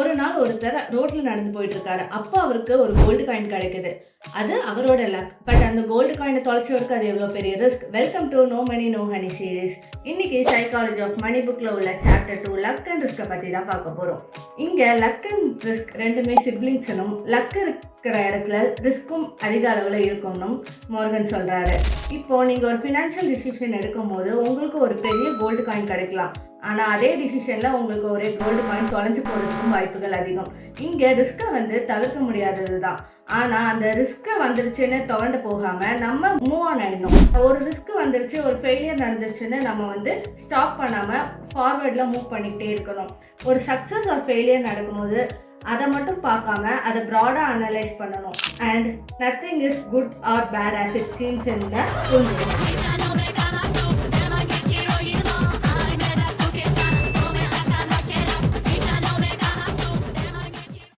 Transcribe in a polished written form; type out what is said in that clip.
ஒரு நாள் ஒருத்தர் ரோட்ல நடந்து போயிட்டு இருக்காரு. அப்போ அவருக்கு ஒரு கோல்டு காயின் கிடைக்குது. அது அவரோட லக். பட் அந்த கோல்டு காயினை தொலைச்சவருக்கு அது எவ்வளோ பெரிய risk. Welcome to no money no honey series. இன்னைக்கு சைக்காலஜி ஆஃப் மணி புக்கில் உள்ள சாப்டர் 2 லக் அண்ட் ரிஸ்க்கை பற்றி தான் பார்க்க போகிறோம். இங்கே லக் அண்ட் ரிஸ்க் ரெண்டுமே சிப்ளிங்ஸ்னும், லக் இருக்கிற இடத்துல ரிஸ்க்கும் அதிக அளவில் இருக்கும்னும் மோர்கன் சொல்கிறாரு. இப்போது நீங்கள் ஒரு ஃபினான்ஷியல் டிசிஷன் எடுக்கும் போது உங்களுக்கு ஒரு பெரிய கோல்டு காயின் கிடைக்கலாம். ஆனால் அதே டிசிஷனில் உங்களுக்கு ஒரே கோல்டு காயின் தொலைஞ்சு போகிறதுக்கும் வாய்ப்புகள் அதிகம். இங்கே ரிஸ்க்கை தவிர்க்க முடியாதது தான். ஆனால் அந்த ரிஸ்க்கை வந்துருச்சுன்னு துவண்டு போகாமல் நம்ம மூவ் ஆன் ஆகிடணும். ஒரு ரிஸ்க்கு வந்துருச்சு, ஒரு ஃபெயிலியர் நடந்துருச்சுன்னு நம்ம ஸ்டாப் பண்ணாமல் ஃபார்வேர்டில் மூவ் பண்ணிக்கிட்டே இருக்கணும். ஒரு சக்ஸஸ் ஒரு ஃபெயிலியர் நடக்கும்போது அதை மட்டும் பார்க்காம அதை ப்ராடாக அனலைஸ் பண்ணணும். And nothing is good or bad as it seems புரிஞ்சுக்கணும்.